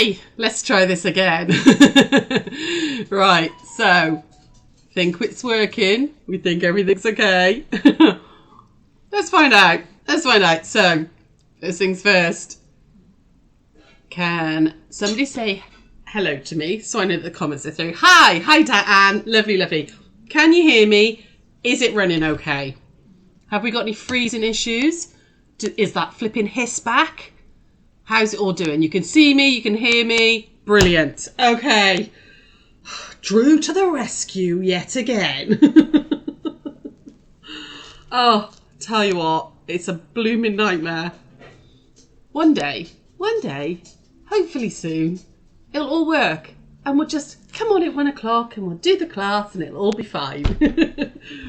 Okay, let's try this again. Right, so think it's working. We think everything's okay. Let's find out. So, first things first. Can somebody say hello to me so I know that the comments are through? Hi Diane. Lovely. Can you hear me? Is it running okay? Have we got any freezing issues? Is that flipping hiss back? How's it all doing? You can see me, you can hear me. Brilliant. Okay. Drew to the rescue yet again. Oh, tell you what, it's a blooming nightmare. One day, hopefully soon, it'll all work. And we'll just come on at 1 o'clock and we'll do the class and it'll all be fine.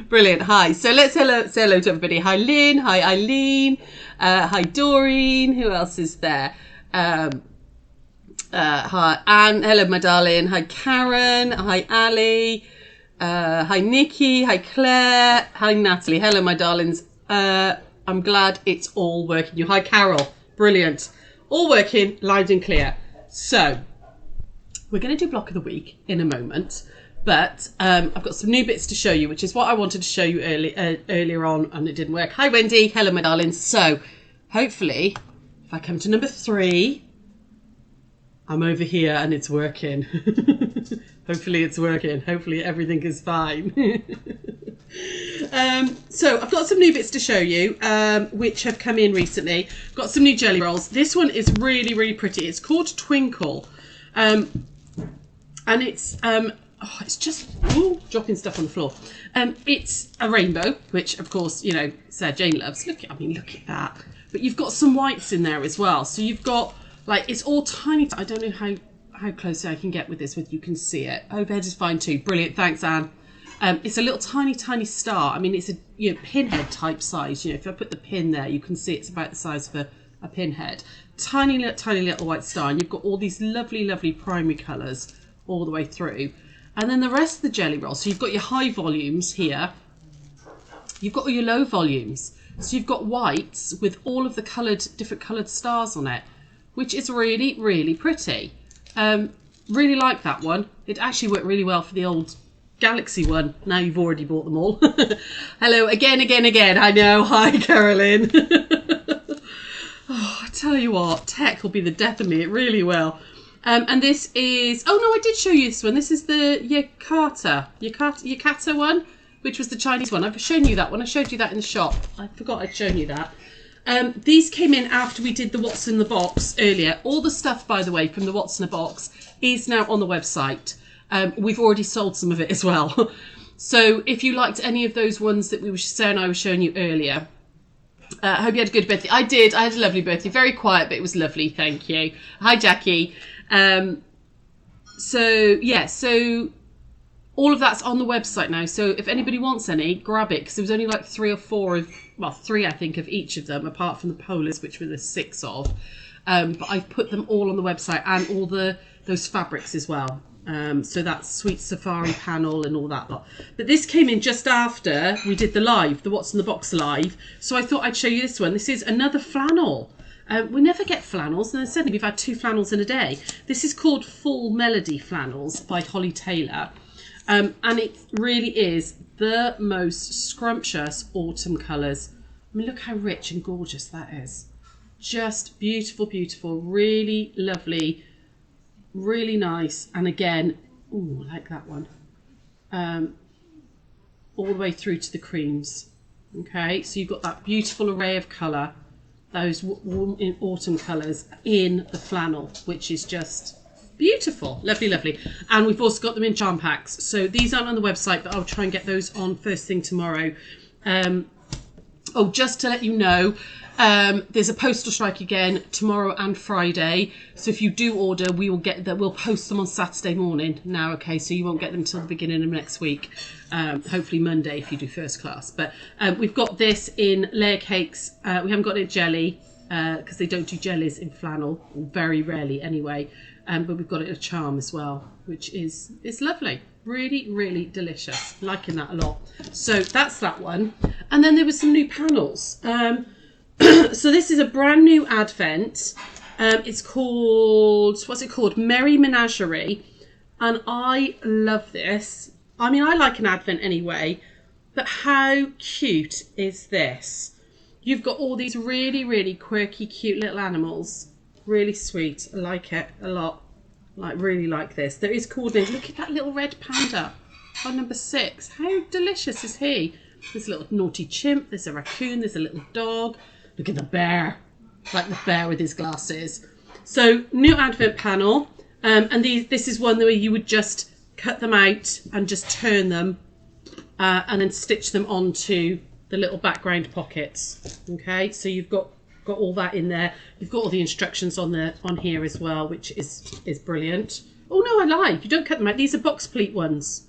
Brilliant. Hi. So let's say hello to everybody. Hi, Lynn. Hi, Eileen. Hi, Doreen. Who else is there? Hi, Anne. Hello, my darling. Hi, Karen. Hi, Ali. Hi, Nikki. Hi, Claire. Hi, Natalie. Hello, my darlings. I'm glad it's all working. Hi, Carol. Brilliant. All working loud and clear. So we're going to do block of the week in a moment, but I've got some new bits to show you, which is what I wanted to show you earlier on, and it didn't work. Hi, Wendy. Hello, my darlings. So hopefully, if I come to number 3, I'm over here and it's working. Hopefully it's working. Hopefully everything is fine. So I've got some new bits to show you, which have come in recently. Got some new jelly rolls. This one is really pretty. It's called Twinkle. And it's just dropping stuff on the floor. It's a rainbow, which of course, you know, Sarah Jane loves. Look at that. But you've got some whites in there as well. So you've got, like, it's all tiny. I don't know how close I can get with this, you can see it. Overhead is fine too. Brilliant. Thanks, Anne. It's a little tiny star. I mean, it's a pinhead type size. You know, if I put the pin there, you can see it's about the size of a pinhead. Tiny little white star, and you've got all these lovely primary colours all the way through. And then the rest of the jelly roll, so you've got your high volumes here, you've got all your low volumes, so you've got whites with all of the different coloured stars on it, which is really pretty. Really like that one. It actually worked really well for the old Galaxy one. Now you've already bought them all. Hello again. I know. Hi, Carolyn. Oh, I tell you what, tech will be the death of me. It really will. And this is, oh no, I did show you this one. This is the Yakata one, which was the Chinese one. I've shown you that one. I showed you that in the shop. I forgot I'd shown you that. These came in after we did the What's in the Box earlier. All the stuff, by the way, from the What's in the Box is now on the website. We've already sold some of it as well. So if you liked any of those ones that Sarah and I were showing you earlier, I hope you had a good birthday. I did. I had a lovely birthday. Very quiet, but it was lovely. Thank you. Hi, Jackie. So all of that's on the website now. So if anybody wants any, grab it, because there was only like 3 or 4 3 I think of each of them, apart from the polars, which were the 6 of. But I've put them all on the website, and all those fabrics as well. So that's Sweet Safari panel and all that lot. But this came in just after we did the What's in the Box live. So I thought I'd show you this one. This is another flannel. We never get flannels, and suddenly we've had 2 flannels in a day. This is called Full Melody Flannels by Holly Taylor. And it really is the most scrumptious autumn colours. I mean, look how rich and gorgeous that is. Just beautiful, really lovely, really nice. And again, ooh, I like that one. All the way through to the creams. Okay, so you've got that beautiful array of colour, those warm autumn colours in the flannel, which is just beautiful. Lovely. And we've also got them in charm packs. So these aren't on the website, but I'll try and get those on first thing tomorrow. Just to let you know, there's a postal strike again tomorrow and Friday. So if you do order, we'll post them on Saturday morning now. Okay, so you won't get them till the beginning of next week. Hopefully Monday if you do first class. But we've got this in layer cakes. We haven't got it jelly because they don't do jellies in flannel, very rarely anyway. But we've got it in a charm as well, which is lovely. Really delicious. Liking that a lot. So that's that one. And then there was some new panels. So this is a brand new advent. It's called, what's it called? Merry Menagerie. And I love this. I mean, I like an advent anyway, but how cute is this? You've got all these really, really quirky, cute little animals. Really sweet. I like it a lot. Like, really like this. There is coordinated. Look at that little red panda on number 6. How delicious is he? There's a little naughty chimp. There's a raccoon. There's a little dog. Look at the bear. Like the bear with his glasses. So, new advent panel. And this is one where you would just cut them out and just turn them and then stitch them onto the little background pockets. Okay, so you've got all that in there. You've got all the instructions on here as well, which is brilliant. Oh no, I lied. You don't cut them out. These are box pleat ones.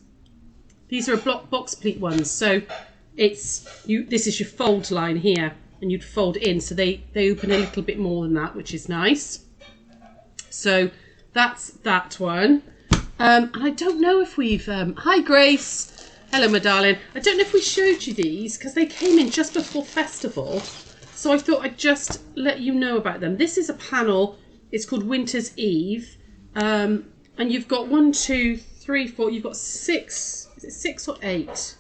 These are box pleat ones. So this is your fold line here, and you'd fold in, so they open a little bit more than that, which is nice. So that's that one. And I don't know if we've... hi, Grace. Hello, my darling. I don't know if we showed you these because they came in just before festival. So I thought I'd just let you know about them. This is a panel. It's called Winter's Eve. And you've got 1, 2, 3, 4. You've got 6. Is it 6 or 8?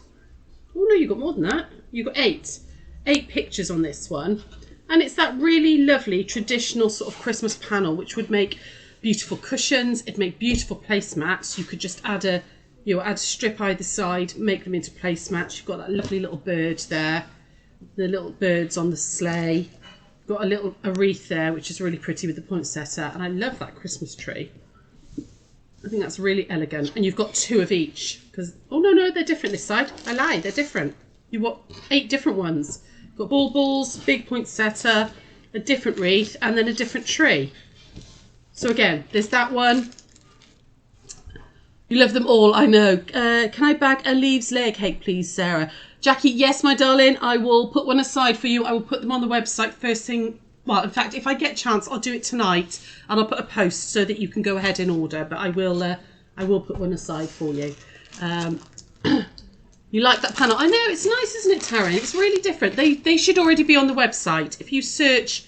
Oh, no, you've got more than that. You've got 8. 8 pictures on this one. And it's that really lovely traditional sort of Christmas panel, which would make beautiful cushions. It'd make beautiful placemats. You could just add a strip either side, make them into placemats. You've got that lovely little bird there. The little birds on the sleigh. Got a wreath there, which is really pretty with the poinsettia. And I love that Christmas tree. I think that's really elegant. And you've got 2 of each. Oh, no, they're different this side. I lied, they're different. You've got 8 different ones. You've got baubles, big poinsettia, a different wreath, and then a different tree. So again, there's that one. You love them all, I know. Can I bag a leaves layer cake, please, Sarah? Jackie, yes, my darling. I will put one aside for you. I will put them on the website first thing. Well, in fact, if I get a chance, I'll do it tonight, and I'll put a post so that you can go ahead and order. But I will put one aside for you. You like that panel? I know, it's nice, isn't it, Taryn? It's really different. They should already be on the website. If you search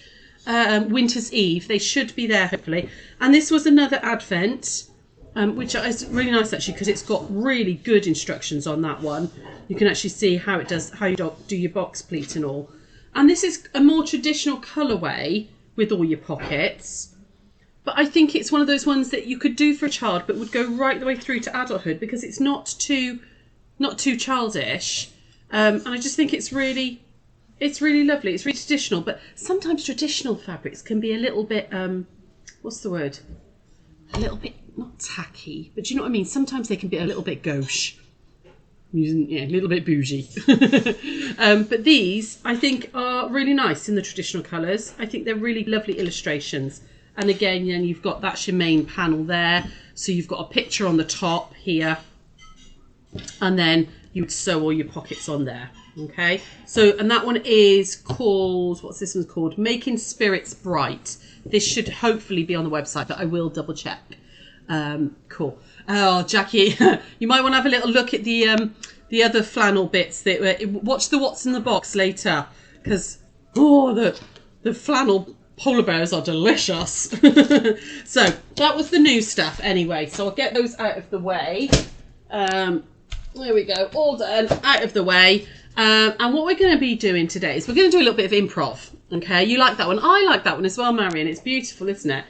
Winter's Eve, they should be there, hopefully. And this was another advent, which is really nice, actually, because it's got really good instructions on that one. You can actually see how you do your box pleat and all. And this is a more traditional colourway with all your pockets. But I think it's one of those ones that you could do for a child, but would go right the way through to adulthood because it's not too childish. And I just think it's really lovely. It's really traditional, but sometimes traditional fabrics can be a little bit, what's the word? A little bit, not tacky, but you know what I mean? Sometimes they can be a little bit gauche. A little bit bougie. But these, I think, are really nice in the traditional colours. I think they're really lovely illustrations. And again, you've got, that's your main panel there. So you've got a picture on the top here. And then you would sew all your pockets on there. Okay. So, and that one is called, what's this one called? Making Spirits Bright. This should hopefully be on the website, but I will double check. Cool. Oh, Jackie, you might want to have a little look at the other flannel bits. Watch the What's in the Box later, because the flannel polar bears are delicious. So that was the new stuff anyway. So I'll get those out of the way. There we go, all done, out of the way. And what we're going to be doing today is we're going to do a little bit of improv. Okay, you like that one? I like that one as well, Marion. It's beautiful, isn't it?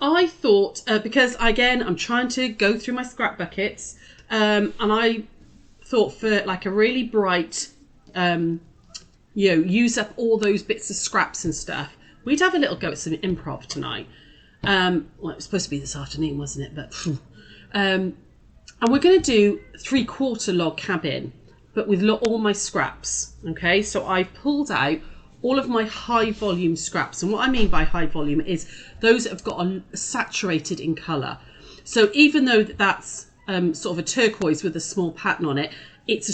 I thought, because again, I'm trying to go through my scrap buckets, and I thought for like a really bright, use up all those bits of scraps and stuff, we'd have a little go at some improv tonight. Well, it was supposed to be this afternoon, wasn't it? But, and we're going to do 3/4 log cabin, but with all my scraps. Okay, so I pulled out all of my high volume scraps, and what I mean by high volume is those that have got saturated in colour. So even though that's sort of a turquoise with a small pattern on it, it's a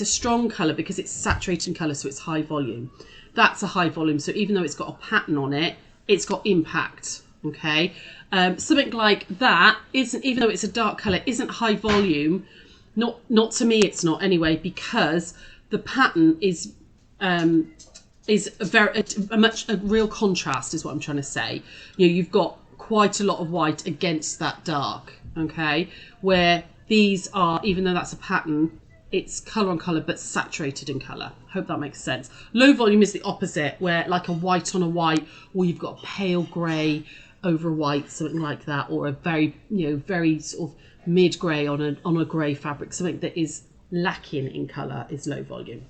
strong colour because it's saturated in colour, so it's high volume. That's a high volume. So even though it's got a pattern on it, it's got impact. Okay, something like that isn't, even though it's a dark colour, isn't high volume. Not to me, it's not anyway, because the pattern is is a real contrast is what I'm trying to say. You know, you've got quite a lot of white against that dark, okay? Where these are, even though that's a pattern, it's colour on colour but saturated in colour. Hope that makes sense. Low volume is the opposite, where like a white on a white, or you've got a pale grey over a white, something like that, or a very, you know, very sort of mid grey on a grey fabric, something that is lacking in colour is low volume.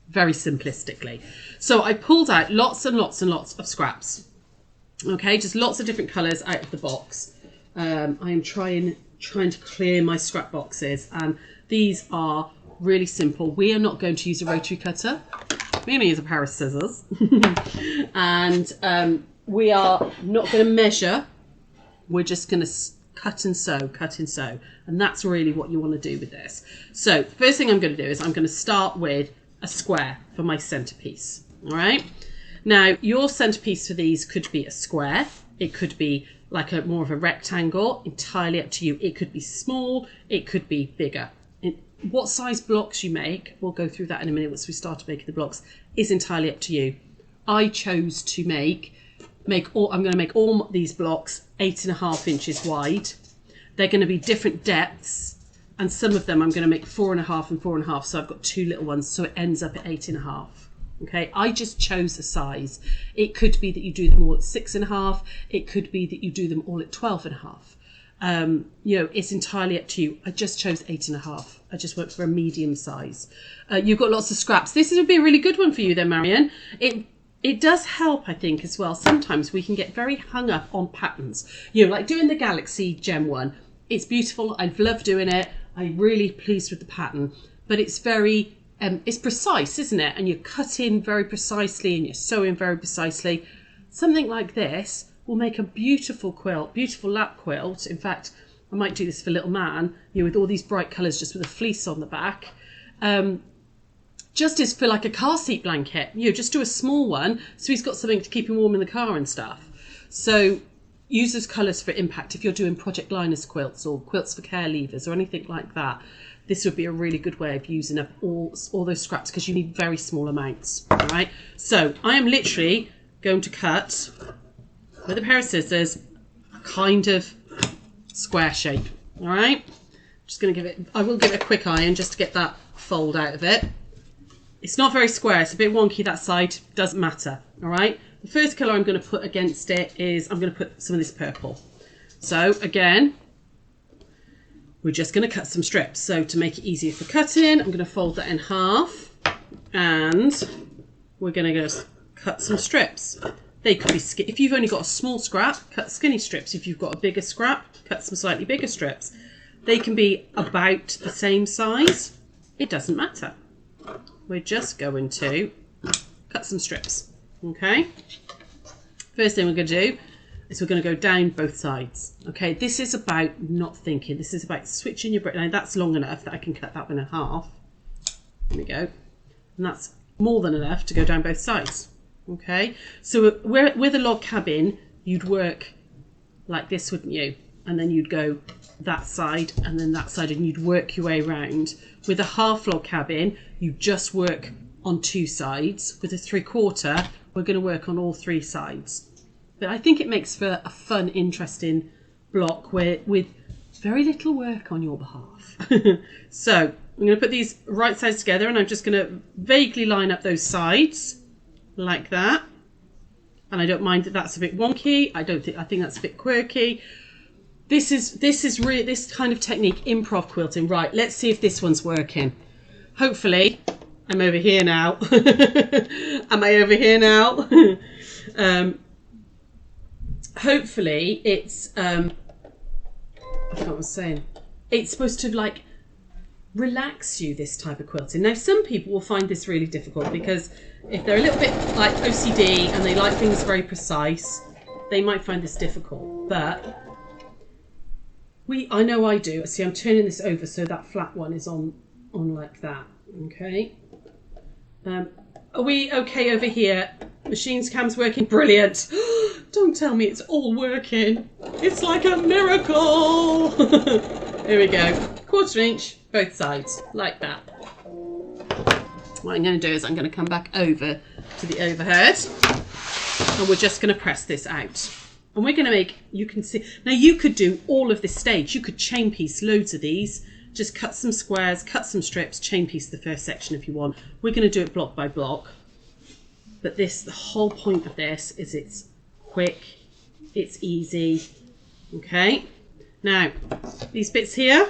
Very simplistically. So I pulled out lots and lots and lots of scraps. Okay, just lots of different colours out of the box. I am trying to clear my scrap boxes, and these are really simple. We are not going to use a rotary cutter. We're going to use a pair of scissors. And we are not going to measure. We're just going to cut and sew, cut and sew. And that's really what you want to do with this. So the first thing I'm going to do is I'm going to start with a square for my centerpiece. All right. Now your centerpiece for these could be a square. It could be like more of a rectangle, entirely up to you. It could be small. It could be bigger. What size blocks you make, we'll go through that in a minute once we start making the blocks, is entirely up to you. I chose to I'm going to make all these blocks 8.5 inches wide. They're going to be different depths, and some of them I'm going to make 4.5 and 4.5. So I've got two little ones, so it ends up at 8.5. Okay, I just chose a size. It could be that you do them all at 6.5. It could be that you do them all at 12.5. You know, it's entirely up to you. I just chose 8.5. I just went for a medium size. You've got lots of scraps. This would be a really good one for you then, Marion. It does help, I think, as well. Sometimes we can get very hung up on patterns. You know, like doing the Galaxy Gem one. It's beautiful. I love doing it. I'm really pleased with the pattern. But it's very, it's precise, isn't it? And you're cutting very precisely and you're sewing very precisely. Something like this will make a beautiful quilt, beautiful lap quilt. In fact, I might do this for little man, you know, with all these bright colours, just with a fleece on the back. Just as for like a car seat blanket, you know, just do a small one so he's got something to keep him warm in the car and stuff. So use those colours for impact if you're doing Project Linus quilts or quilts for care leavers or anything like that. This would be a really good way of using up all those scraps, because you need very small amounts. All right. So I am literally going to cut with a pair of scissors a kind of square shape. All right. Just going to I will give it a quick iron just to get that fold out of it. It's not very square. It's a bit wonky that side. Doesn't matter. All right. The first colour I'm going to put against it is I'm going to put some of this purple. So again, we're just going to cut some strips. So to make it easier for cutting, I'm going to fold that in half, and we're going to go cut some strips. They could be if you've only got a small scrap, cut skinny strips. If you've got a bigger scrap, cut some slightly bigger strips. They can be about the same size. It doesn't matter. We're just going to cut some strips. Okay. First thing we're going to do is we're going to go down both sides. Okay. This is about not thinking. This is about switching your brain. Now that's long enough that I can cut that one in half. There we go. And that's more than enough to go down both sides. Okay. So with a log cabin, you'd work like this, wouldn't you? And then you'd go that side and then that side, and you'd work your way around. With a half log cabin, you just work on two sides. With a 3/4, we're going to work on all three sides. But I think it makes for a fun, interesting block with very little work on your behalf. So I'm going to put these right sides together, and I'm just going to vaguely line up those sides like that. And I don't mind that that's a bit wonky. I think that's a bit quirky. This is really this kind of technique, improv quilting. Right, let's see if this one's working. Hopefully, I'm over here now. Am I over here now? Hopefully, it's I forgot what I was saying. It's supposed to like relax you, this type of quilting. Now, some people will find this really difficult because if they're a little bit like OCD and they like things very precise, they might find this difficult. But I know I do. See, I'm turning this over so that flat one is on like that. Okay. Are we okay over here? Machines cam's working. Brilliant. Don't tell me it's all working. It's like a miracle. Here we go. 1/4 inch, both sides, like that. What I'm going to do is I'm going to come back over to the overhead. And we're just going to press this out. And we're going to make, you can see, now you could do all of this stage. You could chain piece loads of these. Just cut some squares, cut some strips, chain piece the first section if you want. We're going to do it block by block. But this, the whole point of this is it's quick, it's easy. Okay. Now, these bits here,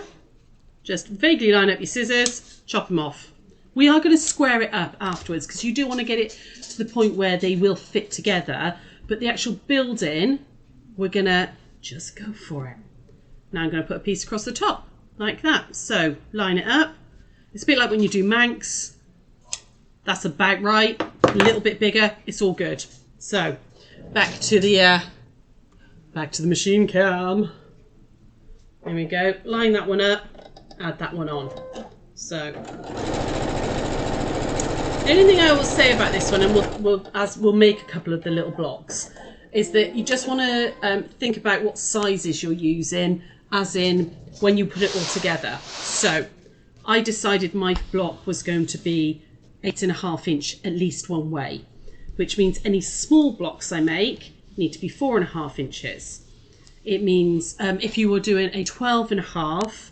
just vaguely line up your scissors, chop them off. We are going to square it up afterwards because you do want to get it to the point where they will fit together. But the actual building, we're going to just go for it. Now I'm going to put a piece across the top like that. So line it up. It's a bit like when you do Manx. That's about right. A little bit bigger. It's all good. So back to the machine cam. There we go. Line that one up. Add that one on. So the only thing I will say about this one, and we'll make a couple of the little blocks, is that you just want to think about what sizes you're using, as in when you put it all together. So I decided my block was going to be 8.5 inch at least one way, which means any small blocks I make need to be 4.5 inches. It means if you were doing a 12.5,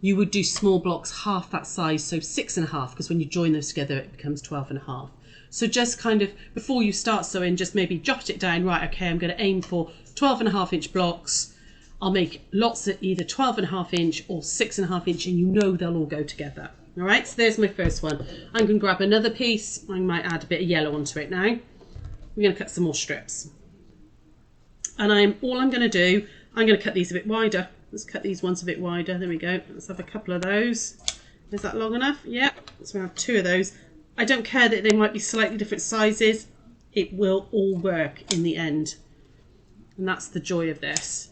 you would do small blocks half that size, so 6.5, because when you join those together, it becomes 12.5. So just kind of, before you start sewing, just maybe jot it down, right, okay, I'm going to aim for 12.5 inch blocks. I'll make lots at either 12.5 inch or 6.5 inch, and you know they'll all go together. All right, so there's my first one. I'm going to grab another piece. I might add a bit of yellow onto it now. We're going to cut some more strips. And I'm going to do, I'm going to cut these a bit wider. Let's cut these ones a bit wider. There we go. Let's have a couple of those. Is that long enough? Yeah. So we have 2 of those. I don't care that they might be slightly different sizes. It will all work in the end. And that's the joy of this,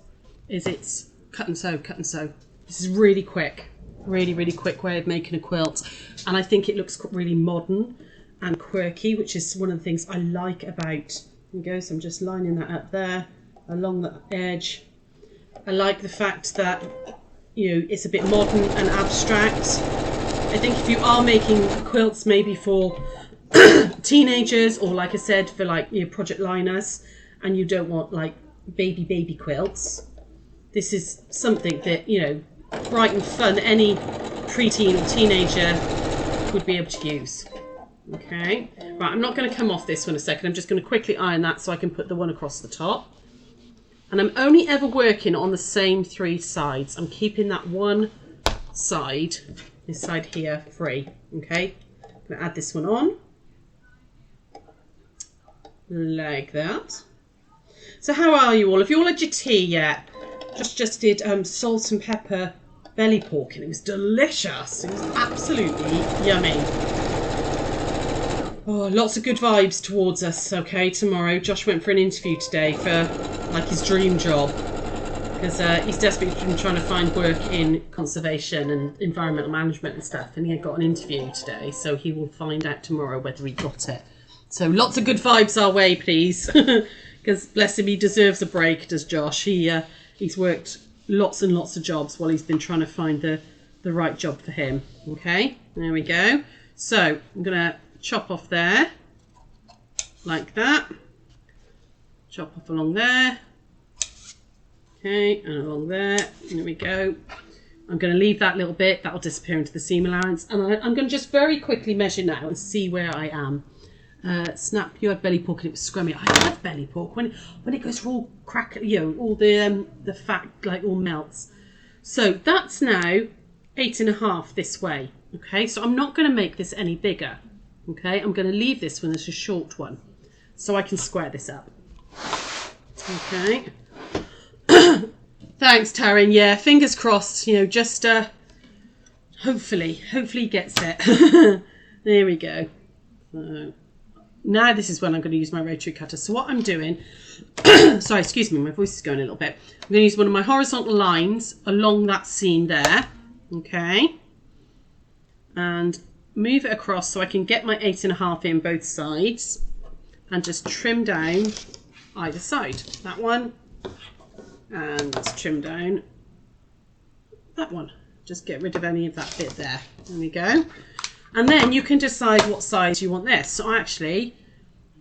is it's cut and sew, cut and sew. This is really quick. Really, really quick way of making a quilt. And I think it looks really modern and quirky, which is one of the things I like about, here we go. So I'm just lining that up there along the edge. I like the fact that, you know, it's a bit modern and abstract. I think if you are making quilts maybe for teenagers, or like I said, for like, you know, project liners, and you don't want like baby quilts, this is something that, you know, bright and fun, any preteen or teenager would be able to use. Okay, right, I'm not going to come off this one a second. I'm just going to quickly iron that so I can put the one across the top. And I'm only ever working on the same 3 sides. I'm keeping that one side, this side here, free. Okay, I'm going to add this one on like that. So how are you all? Have you all had your tea yet? Just did salt and pepper belly pork, and it was delicious. It was absolutely yummy. Oh, lots of good vibes towards us. Okay, tomorrow. Josh went for an interview today for like his dream job, because he's desperately been trying to find work in conservation and environmental management and stuff, and he had got an interview today, so he will find out tomorrow whether he got it. So lots of good vibes our way, please, because bless him, he deserves a break, does Josh. He's worked lots and lots of jobs while he's been trying to find the right job for him. Okay, there we go. So I'm going to chop off there, like that. Chop off along there. Okay, and along there. There we go. I'm going to leave that little bit. That'll disappear into the seam allowance. And I'm going to just very quickly measure now and see where I am. Snap, you had belly pork and it was scrummy. I love belly pork when it goes all crackly, you know, all the fat like all melts. So that's now 8.5 this way. Okay, so I'm not going to make this any bigger. Okay, I'm going to leave this one as a short one so I can square this up. Okay. Thanks, Taryn. Yeah, fingers crossed. You know, just hopefully he gets it. There we go. So now this is when I'm going to use my rotary cutter. So what I'm doing, sorry, excuse me, my voice is going a little bit. I'm going to use one of my horizontal lines along that seam there. Okay, and move it across so I can get my 8.5 in both sides, and just trim down either side. That one, and let's trim down that one. Just get rid of any of that bit there. There we go. And then you can decide what size you want this. So actually,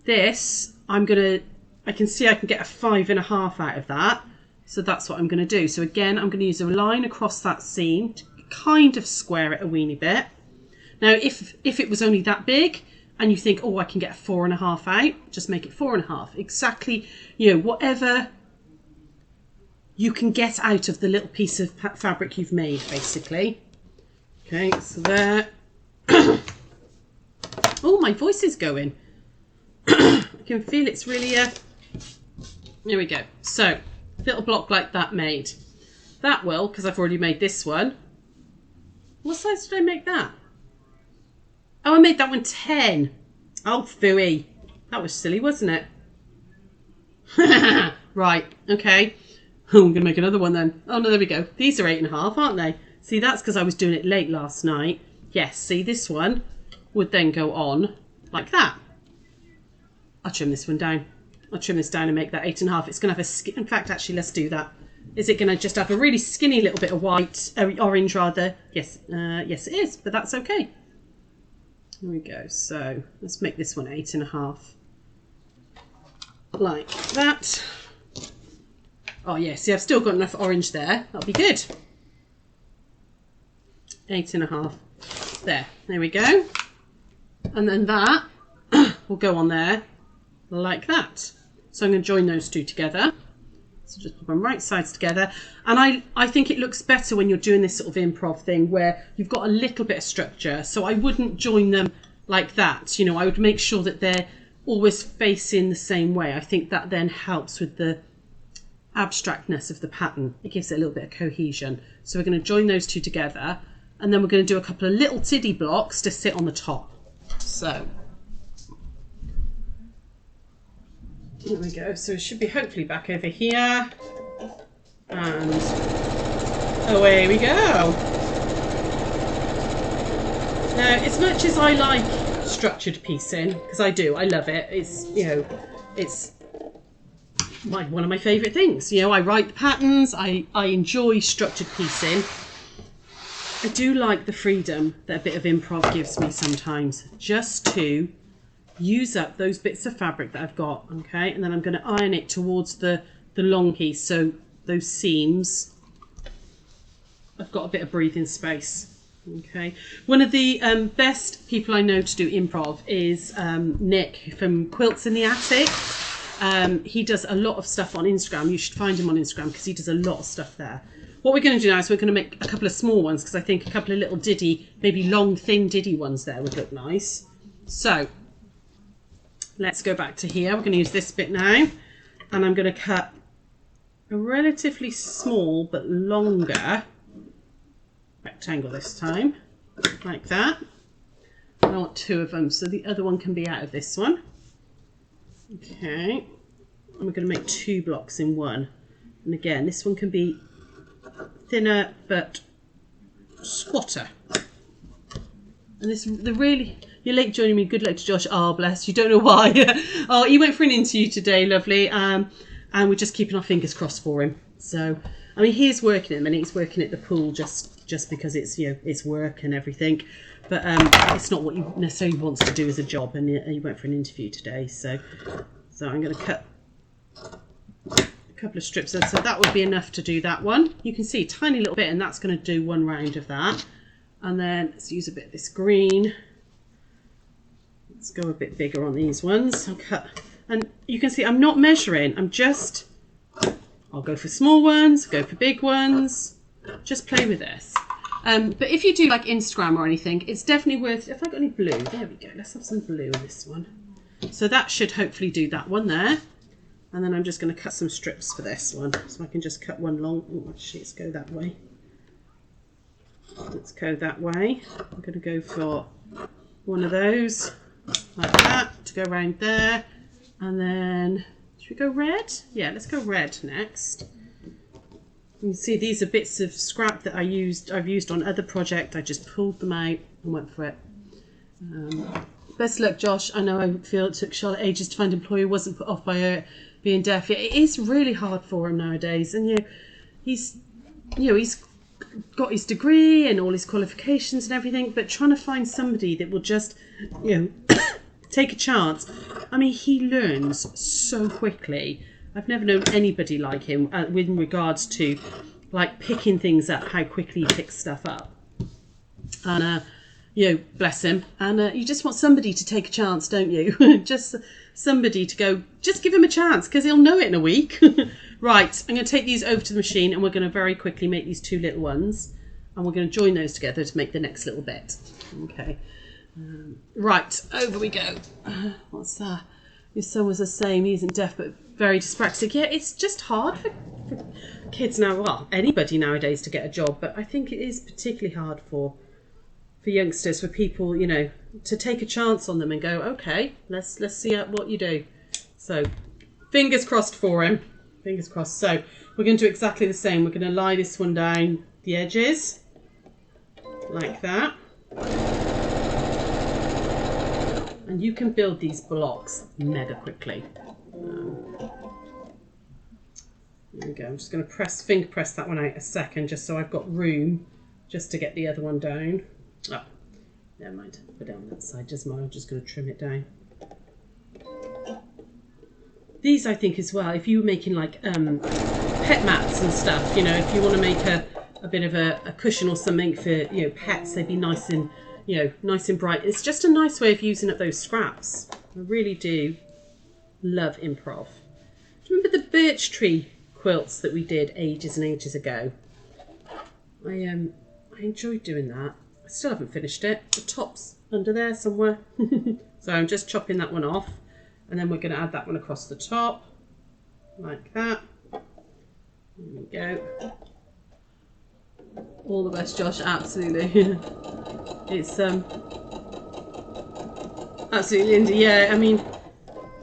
This, I can see I can get a 5.5 out of that. So that's what I'm going to do. So again, I'm going to use a line across that seam to kind of square it a weeny bit. Now, if it was only that big and you think, oh, I can get a 4.5 out, just make it 4.5. Exactly, whatever you can get out of the little piece of fabric you've made, basically. Okay, so there. Oh, my voice is going. I can feel it's really, there we go. So, little block like that made. That will, because I've already made this one. What size did I make that? Oh, I made that one 10. Oh, phooey. That was silly, wasn't it? Right, okay. Oh, I'm going to make another one then. Oh, no, there we go. These are 8.5, aren't they? See, that's because I was doing it late last night. Yes, see, this one would then go on like that. I'll trim this one down. I'll trim this down and make that 8.5. It's going to have a in fact, actually, let's do that. Is it going to just have a really skinny little bit of white, orange rather? Yes, yes it is, but that's okay. Here we go. So let's make this one 8.5. Like that. Oh yeah, see, I've still got enough orange there. That'll be good. 8.5. There we go. And then that will go on there like that. So I'm going to join those two together. So just put them right sides together. And I think it looks better when you're doing this sort of improv thing where you've got a little bit of structure. So I wouldn't join them like that. I would make sure that they're always facing the same way. I think that then helps with the abstractness of the pattern. It gives it a little bit of cohesion. So we're going to join those two together, and then we're going to do a couple of little tiddy blocks to sit on the top. So here we go. So it should be hopefully back over here, and away we go. Now, as much as I like structured piecing, because I love it. It's it's one of my favourite things. I write the patterns. I enjoy structured piecing. I do like the freedom that a bit of improv gives me sometimes, just to use up those bits of fabric that I've got, okay? And then I'm going to iron it towards the long piece, so those seams, I've got a bit of breathing space, okay? One of the best people I know to do improv is Nick from Quilts in the Attic. He does a lot of stuff on Instagram. You should find him on Instagram because he does a lot of stuff there. What we're going to do now is we're going to make a couple of small ones because I think a couple of little diddy, maybe long, thin diddy ones there would look nice. So let's go back to here. We're going to use this bit now, and I'm going to cut a relatively small but longer rectangle this time, like that. I want two of them, so the other one can be out of this one. Okay, and we're going to make 2 blocks in one. And again, this one can be thinner but squatter. And this, you're late joining me. Good luck to Josh. Oh, bless you. Don't know why. Oh, he went for an interview today, lovely. And we're just keeping our fingers crossed for him. So, I mean, he is working at the minute. He's working at the pool just because it's it's work and everything. But it's not what he necessarily wants to do as a job. And he went for an interview today. So I'm going to cut a couple of strips. So that would be enough to do that one. You can see a tiny little bit, and that's going to do one round of that. And then let's use a bit of this green. Let's go a bit bigger on these ones. I'll cut, and you can see I'm not measuring. I'll go for small ones, go for big ones. Just play with this. But if you do like Instagram or anything, it's definitely worth. If I got any blue, there we go. Let's have some blue in this one. So that should hopefully do that one there. And then I'm just going to cut some strips for this one. So I can just cut one long. Oh, actually, let's go that way. Let's go that way. I'm going to go for one of those, like that, to go around there. And then, should we go red? Yeah, let's go red next. You can see these are bits of scrap that I've used on other projects. I just pulled them out and went for it. Best luck, Josh. I know I feel it took Charlotte ages to find an employee who wasn't put off by her being deaf. It is really hard for him nowadays, and he's got his degree and all his qualifications and everything, but trying to find somebody that will just take a chance. I mean, he learns so quickly. I've never known anybody like him with regards to like picking things up, how quickly he picks stuff up. And, you know, bless him. And you just want somebody to take a chance, don't you? Just somebody to go, just give him a chance, because he'll know it in a week. Right, I'm going to take these over to the machine, and we're going to very quickly make these two little ones. And we're going to join those together to make the next little bit. Okay. Right, over we go. What's that? Your son was the same. He isn't deaf, but very dyspraxic. Yeah, it's just hard for kids now. Well, anybody nowadays to get a job, but I think it is particularly hard for youngsters, for people, you know, to take a chance on them and go, okay, let's see what you do. So, fingers crossed for him. Fingers crossed. So, we're going to do exactly the same. We're going to lie this one down the edges, like that. And you can build these blocks mega quickly. There we go. I'm just going to finger press that one out a second, just so I've got room just to get the other one down. Oh, never mind. Put down that side just more. I'm just going to trim it down. These, I think, as well, if you were making like pet mats and stuff, you know, if you want to make a bit of a cushion or something for, you know, pets, they'd be nice and, you know, nice and bright. It's just a nice way of using up those scraps. I really do love Improv. Do you remember the birch tree quilts that we did ages and ages ago? I enjoyed doing that. I still haven't finished it. The top's under there somewhere. So I'm just chopping that one off, and then we're going to add that one across the top, like that. There we go. All the best, Josh. Absolutely. It's absolutely Linda. Yeah, I mean,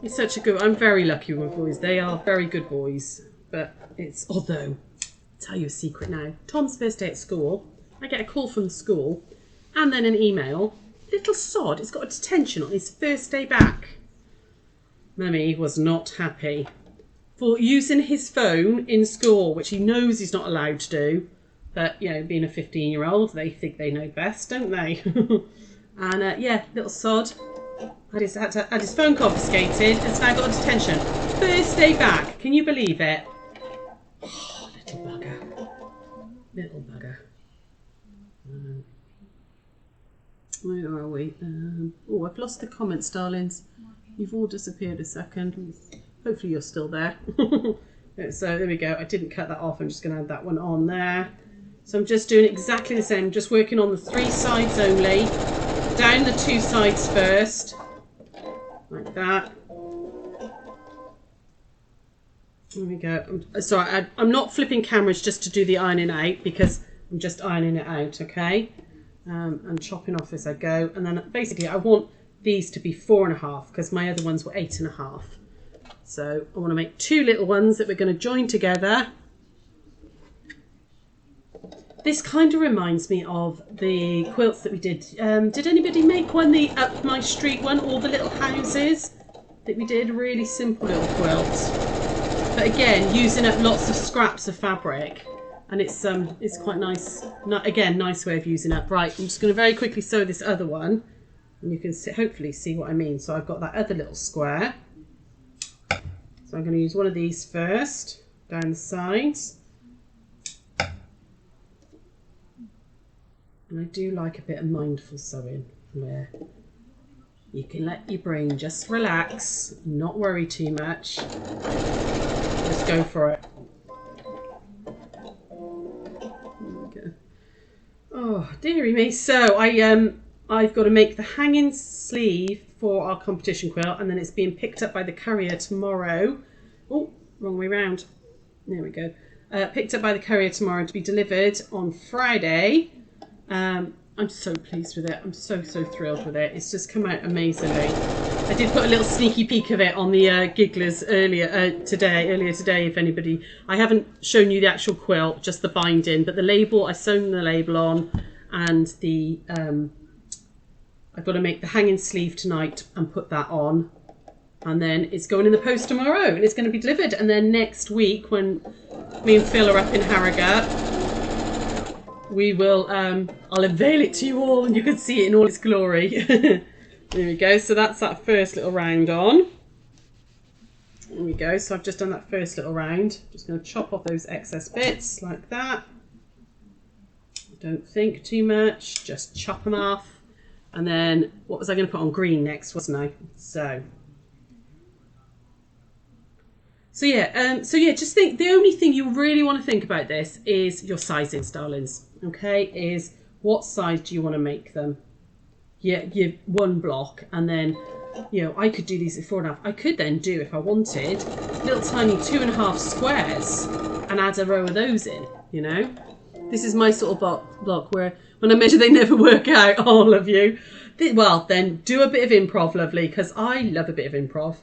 he's such a good. I'm very lucky with my boys. They are very good boys. But it's, although, I'll tell you a secret now. Tom's first day at school, I get a call from the school, and then an email. Little sod, he's got a detention on his first day back. Mummy was not happy for using his phone in school, which he knows he's not allowed to do. But, you know, being a 15-year-old, they think they know best, don't they? And, yeah, little sod had his phone confiscated, has now got a detention. First day back. Can you believe it? Oh, little bugger. Little bugger. Where are we? Oh, I've lost the comments, darlings. You've all disappeared a second. Hopefully you're still there. So there we go. I didn't cut that off. I'm just going to add that one on there. So I'm just doing exactly the same. Just working on the 3 sides only. Down the 2 sides first. Like that. There we go. Sorry, I'm not flipping cameras just to do the ironing out, because I'm just ironing it out, okay? And chopping off as I go. And then basically I want these to be 4.5, because my other ones were 8.5. So I want to make 2 little ones that we're going to join together. This kind of reminds me of the quilts that we did. Did anybody make one, the Up My Street one, all the little houses that we did? Really simple little quilts. But again, using up lots of scraps of fabric. And it's quite nice. Again, nice way of using up. Right, I'm just going to very quickly sew this other one. And you can hopefully see what I mean. So I've got that other little square. So I'm going to use one of these first, down the sides. And I do like a bit of mindful sewing, where you can let your brain just relax, not worry too much. Just go for it. Oh, dearie me. So I've got to make the hanging sleeve for our competition quilt, and then it's being picked up by the courier tomorrow. Oh, wrong way round. There we go. Picked up by the courier tomorrow to be delivered on Friday. I'm so pleased with it. I'm so thrilled with it. It's just come out amazingly. I did put a little sneaky peek of it on the Gigglers earlier today. If anybody, I haven't shown you the actual quilt, just the binding, but the label, I sewn the label on, and the I've got to make the hanging sleeve tonight and put that on, and then it's going in the post tomorrow, and it's going to be delivered. And then next week, when me and Phil are up in Harrogate, we will I'll unveil it to you all, and you can see it in all its glory. There we go. So that's that first little round on. There we go. So I've just done that first little round. Just going to chop off those excess bits like that. Don't think too much. Just chop them off. And then what was I going to put on? Green next, wasn't I? So yeah. Just think. The only thing you really want to think about this is your sizing, darlings. Okay, is what size do you want to make them? Yeah, you one block, and then, you know, I could do these at 4.5. I could then do, if I wanted, little tiny 2.5 squares and add a row of those in, you know. This is my sort of block where when I measure they never work out, all of you. Well, then do a bit of improv, lovely, because I love a bit of improv.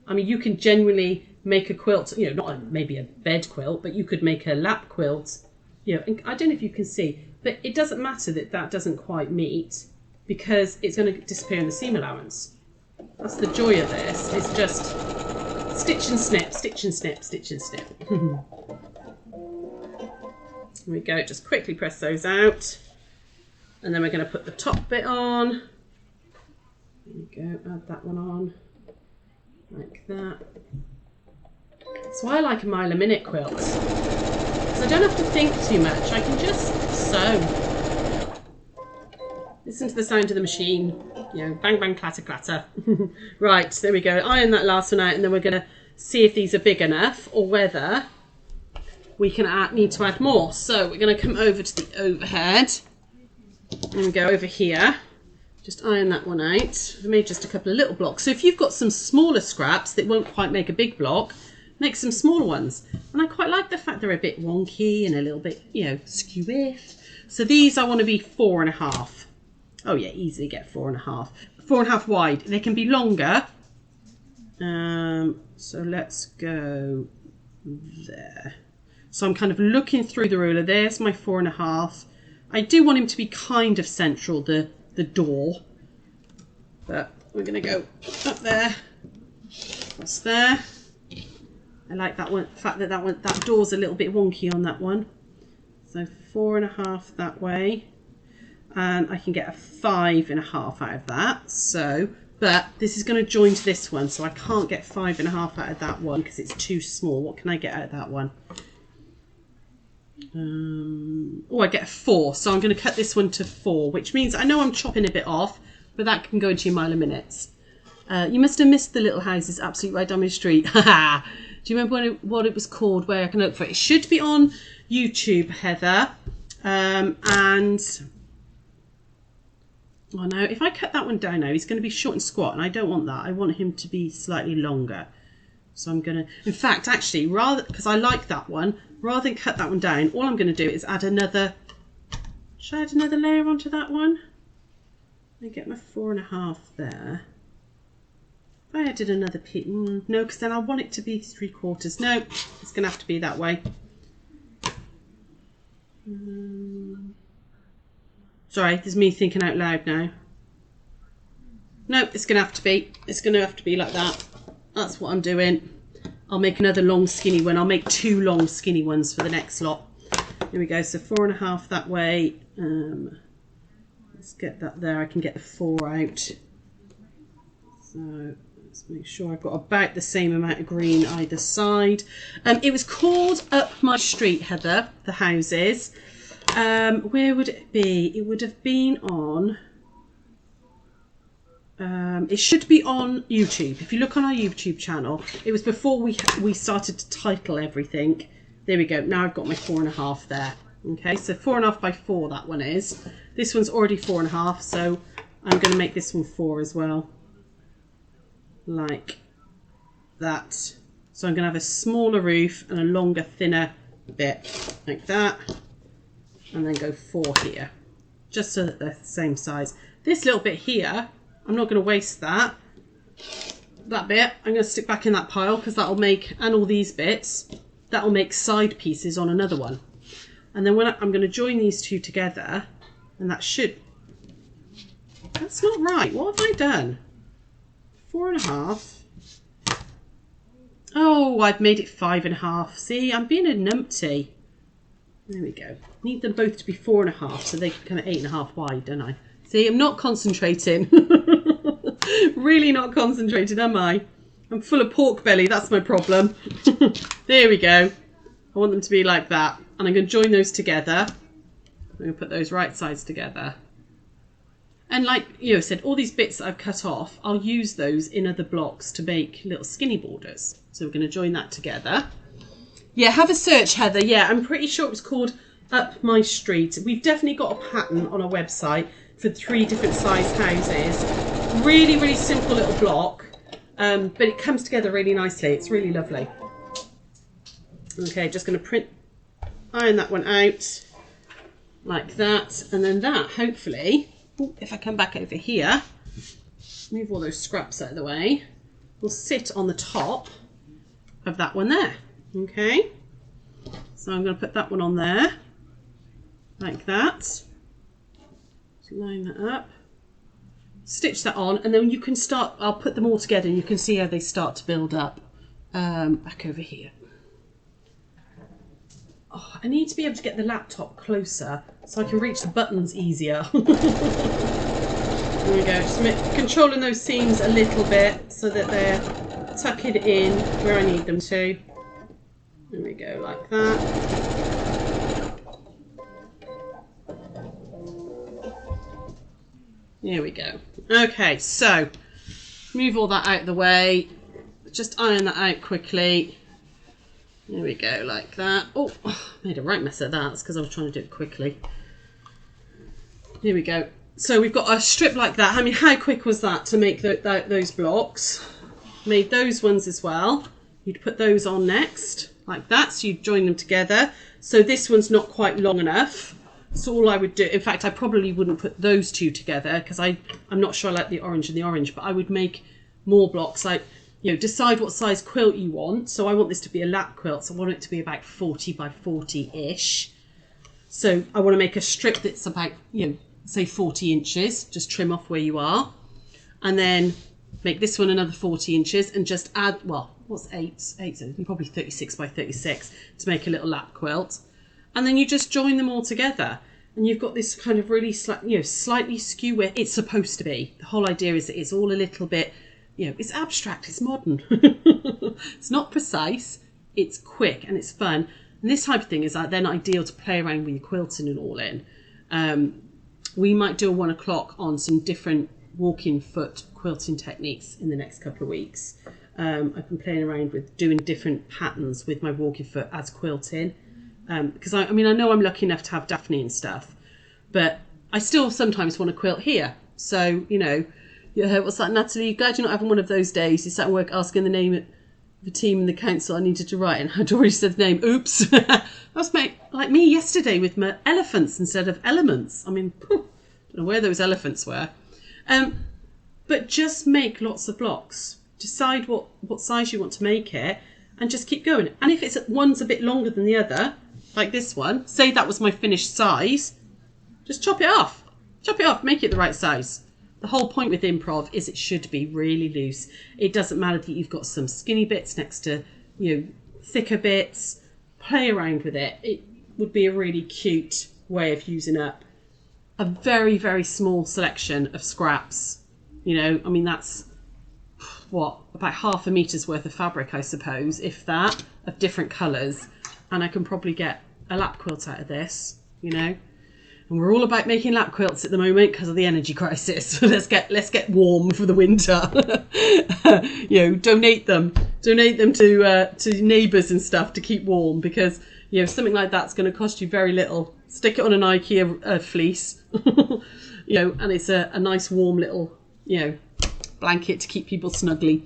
I mean, you can genuinely make a quilt, you know, not maybe a bed quilt, but you could make a lap quilt, you know, and I don't know if you can see, but it doesn't matter that that doesn't quite meet, because it's going to disappear in the seam allowance. That's the joy of this. It's just stitch and snip, stitch and snip, stitch and snip. Here we go. Just quickly press those out. And then we're going to put the top bit on. There we go. Add that one on. Like that. That's why I like a mile a minute quilt. Because I don't have to think too much. I can just sew. Listen to the sound of the machine, you know, bang, bang, clatter, clatter. Right, there we go. Iron that last one out, and then we're going to see if these are big enough or whether we can need to add more. So we're going to come over to the overhead and go over here. Just iron that one out. I made just a couple of little blocks. So if you've got some smaller scraps that won't quite make a big block, make some smaller ones. And I quite like the fact they're a bit wonky and a little bit, you know, skewy. So these I want to be 4.5. Oh yeah, easily get 4.5. 4.5 wide. They can be longer. So let's go there. So I'm kind of looking through the ruler. There's my 4.5. I do want him to be kind of central, the door. But we're going to go up there. What's there? I like that one. The fact that that door's a little bit wonky on that one. So 4.5 that way. And I can get a 5.5 out of that. So, but this is going to join to this one, so I can't get 5.5 out of that one because it's too small. What can I get out of that one? Oh, I get a 4. So I'm going to cut this one to 4, which means I know I'm chopping a bit off, but that can go into your mile a minutes. You must have missed the little houses absolutely right down my street. Do you remember what it was called? Where I can look for it? It should be on YouTube, Heather. Oh no, if I cut that one down now, he's going to be short and squat, and I don't want that. I want him to be slightly longer. So I'm going to, in fact, actually, because I like that one, rather than cut that one down, all I'm going to do is add another, should I add another layer onto that one? I get my 4.5 there. If I added another piece, no, because then I want it to be 3/4. No, it's going to have to be that way. Sorry, there's me thinking out loud now. No, it's going to have to be. It's going to have to be like that. That's what I'm doing. I'll make another long skinny one. I'll make 2 long skinny ones for the next lot. Here we go. So 4.5 that way. Let's get that there. I can get the 4 out. So let's make sure I've got about the same amount of green either side. It was called Up My Street, Heather, the houses. Where would it be? It would have been on, it should be on YouTube. If you look on our YouTube channel, it was before we started to title everything. There we go. Now I've got my 4.5 there. Okay, so 4.5 by 4 that one is. This one's already 4.5, so I'm going to make this one 4 as well. Like that. So I'm going to have a smaller roof and a longer, thinner bit. Like that. And then go 4 here, just so that they're the same size. This little bit here, I'm not going to waste that. That bit, I'm going to stick back in that pile because that'll make, and all these bits, that'll make side pieces on another one. And then when I'm going to join these two together, and that should, that's not right. What have I done? 4.5. Oh, I've made it 5.5. See, I'm being a numpty. There we go. Need them both to be 4.5, so they can kind of 8.5 wide, don't I? See, I'm not concentrating. Really not concentrated, am I? I'm full of pork belly, that's my problem. There we go. I want them to be like that. And I'm going to join those together. I'm going to put those right sides together. And like you said, all these bits that I've cut off, I'll use those in other blocks to make little skinny borders. So we're going to join that together. Yeah, have a search, Heather. Yeah, I'm pretty sure it was called Up My Street. We've definitely got a pattern on our website for 3 different size houses. Really, really simple little block. But it comes together really nicely. It's really lovely. Okay, just going to iron that one out like that. And then that, hopefully, if I come back over here, move all those scraps out of the way, will sit on the top of that one there. Okay, so I'm going to put that one on there like that. Just line that up, stitch that on, and then you can start. I'll put them all together and you can see how they start to build up. Back over here. Oh, I need to be able to get the laptop closer so I can reach the buttons easier. There we go, just controlling those seams a little bit so that they're tucking in where I need them to. There we go, like that. There we go. Okay, so move all that out of the way. Just iron that out quickly. There we go, like that. Oh, I made a right mess of that. That's because I was trying to do it quickly. Here we go. So we've got a strip like that. I mean, how quick was that to make those blocks? Made those ones as well. You'd put those on next, like that. So you'd join them together. So this one's not quite long enough. So all I would do, in fact, I probably wouldn't put those two together because I'm not sure I like the orange and the orange, but I would make more blocks. Like, you know, decide what size quilt you want. So I want this to be a lap quilt. So I want it to be about 40 by 40-ish. So I want to make a strip that's about, you know, say 40 inches. Just trim off where you are. And then make this one another 40 inches and just add, well, what's 8? 8, so probably 36 by 36 to make a little lap quilt. And then you just join them all together. And you've got this kind of really, slightly skew where it's supposed to be. The whole idea is that it's all a little bit, you know, it's abstract, it's modern. It's not precise, it's quick and it's fun. And this type of thing is then ideal to play around with your quilting and all in. We might do a 1 o'clock on some different walking foot quilting techniques in the next couple of weeks. I've been playing around with doing different patterns with my walking foot as quilting. Because I mean, I know I'm lucky enough to have Daphne and stuff, but I still sometimes want to quilt here. So, you know, what's that, Natalie? Glad you're not having one of those days. You sat at work asking the name of the team and the council I needed to write, and I'd already said the name. Oops. That was like me yesterday with my elephants instead of elements. I mean, don't know where those elephants were. But just make lots of blocks. Decide what size you want to make it, and just keep going. And if one's a bit longer than the other, like this one, say that was my finished size, just chop it off. Chop it off, make it the right size. The whole point with improv is it should be really loose. It doesn't matter that you've got some skinny bits next to, you know, thicker bits. Play around with it. It would be a really cute way of using up a very, very small selection of scraps. You know, I mean, that's, what, about half a metre's worth of fabric, I suppose, if that, of different colours. And I can probably get a lap quilt out of this, you know. And we're all about making lap quilts at the moment because of the energy crisis. let's get warm for the winter. You know, donate them to neighbours and stuff to keep warm, because, you know, something like that's going to cost you very little. Stick it on an IKEA fleece, you know, and it's a nice warm little, you know, blanket to keep people snugly.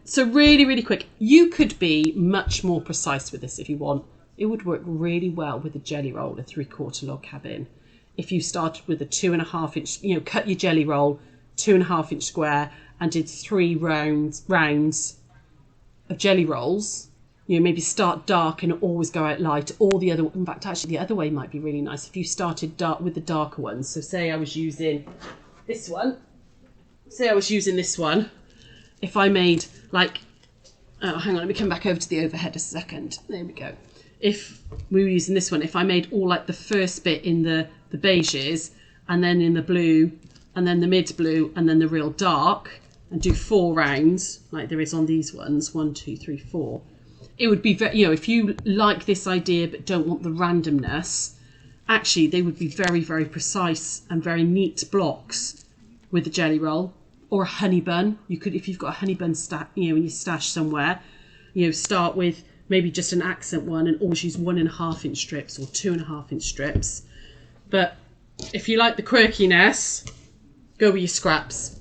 So really, really quick. You could be much more precise with this if you want. It would work really well with a jelly roll, a 3/4 log cabin. If you started with a 2.5 inch, you know, cut your jelly roll 2.5 inch square and did 3 rounds of jelly rolls. You know, maybe start dark and always go out light. Or the other, in fact, actually the other way might be really nice if you started dark with the darker ones. So say I was using this one. If I made like, oh, hang on, let me come back over to the overhead a second. There we go. If we were using this one, if I made all like the first bit in the beiges and then in the blue, and then the mid blue, and then the real dark, and do 4 rounds like there is on these ones, 1, 2, 3, 4. It would be very, if you like this idea but don't want the randomness, actually they would be very, very precise and very neat blocks with the jelly roll or a honey bun. You could, if you've got a honey bun in your stash somewhere, start with maybe just an accent one and always use 1.5 inch strips or 2.5 inch strips. But if you like the quirkiness, go with your scraps.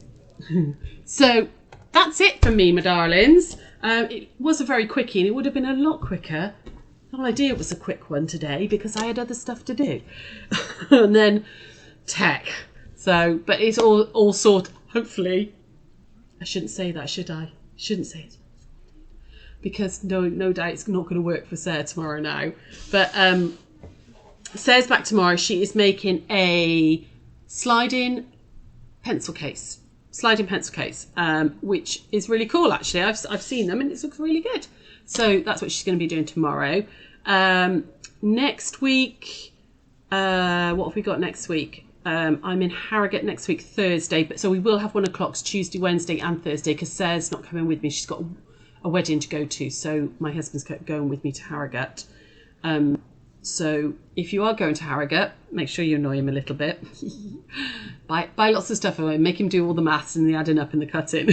So that's it for me, my darlings. It was a very quickie, and it would have been a lot quicker. The whole idea was a quick one today because I had other stuff to do. And then tech. So, but it's all sort. Hopefully, I shouldn't say that, should I? Shouldn't say it. Because no doubt it's not going to work for Sarah tomorrow now. But Sarah's back tomorrow. She is making a sliding pencil case, which is really cool. Actually, I've seen them and it looks really good. So that's what she's going to be doing tomorrow. Next week, what have we got next week? I'm in Harrogate next week, Thursday. But so we will have 1 o'clock Tuesday, Wednesday, and Thursday because Sarah's not coming with me. She's got a wedding to go to, so my husband's going with me to Harrogate. So if you are going to Harrogate, make sure you annoy him a little bit. buy lots of stuff away, make him do all the maths and the adding up and the cutting.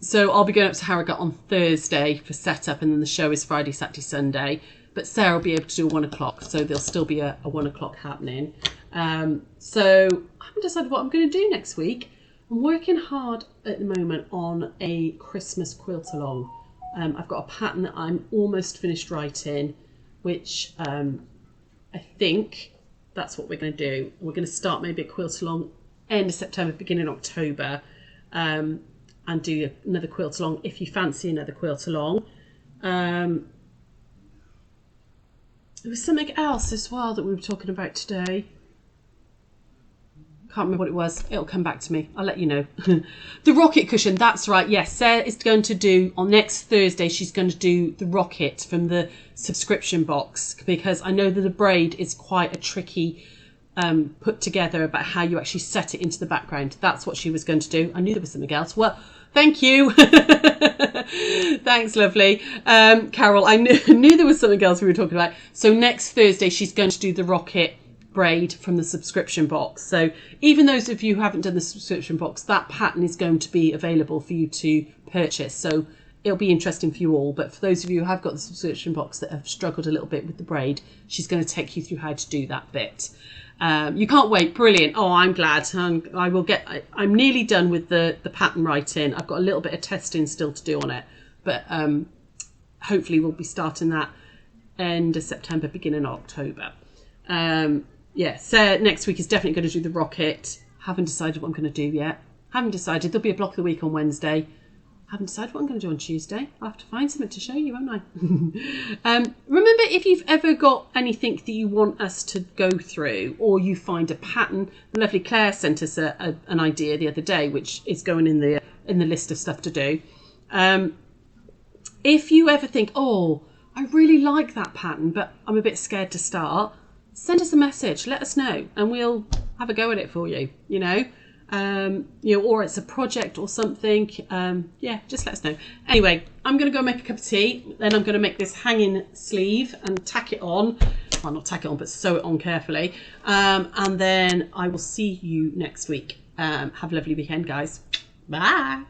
So I'll be going up to Harrogate on Thursday for setup, and then the show is Friday, Saturday, Sunday. But Sarah will be able to do 1 o'clock, so there'll still be a 1 o'clock happening. So I haven't decided what I'm going to do next week. I'm working hard at the moment on a Christmas quilt along. I've got a pattern that I'm almost finished writing, which I think that's what we're going to do. We're going to start maybe a quilt along end of September, beginning October, and do another quilt along if you fancy another quilt along. There was something else as well that we were talking about today. Can't remember what it was. It'll come back to me. I'll let you know. The rocket cushion. That's right. Yes, Sarah is going to do on next Thursday. She's going to do the rocket from the subscription box because I know that the braid is quite a tricky put together about how you actually set it into the background. That's what she was going to do. I knew there was something else. Well, thank you. Thanks, lovely. Carol, I knew there was something else we were talking about. So next Thursday, she's going to do the rocket braid from the subscription box. So even those of you who haven't done the subscription box, that pattern is going to be available for you to purchase. So it'll be interesting for you all. But for those of you who have got the subscription box that have struggled a little bit with the braid, she's going to take you through how to do that bit. You can't wait. Brilliant. Oh, I'm glad. I'm nearly done with the pattern writing. I've got a little bit of testing still to do on it, but hopefully we'll be starting that end of September, beginning of October. Yeah, so next week is definitely going to do the rocket. Haven't decided what I'm going to do yet. Haven't decided. There'll be a block of the week on Wednesday. Haven't decided what I'm going to do on Tuesday. I'll have to find something to show you, won't I? Remember, if you've ever got anything that you want us to go through, or you find a pattern, the lovely Claire sent us an idea the other day, which is going in the list of stuff to do. If you ever think, oh, I really like that pattern, but I'm a bit scared to start, send us a message, let us know, and we'll have a go at it for you, or it's a project or something. Yeah, just let us know. Anyway, I'm going to go make a cup of tea, then I'm going to make this hanging sleeve and tack it on. Well, not tack it on, but sew it on carefully. And then I will see you next week. Have a lovely weekend, guys. Bye.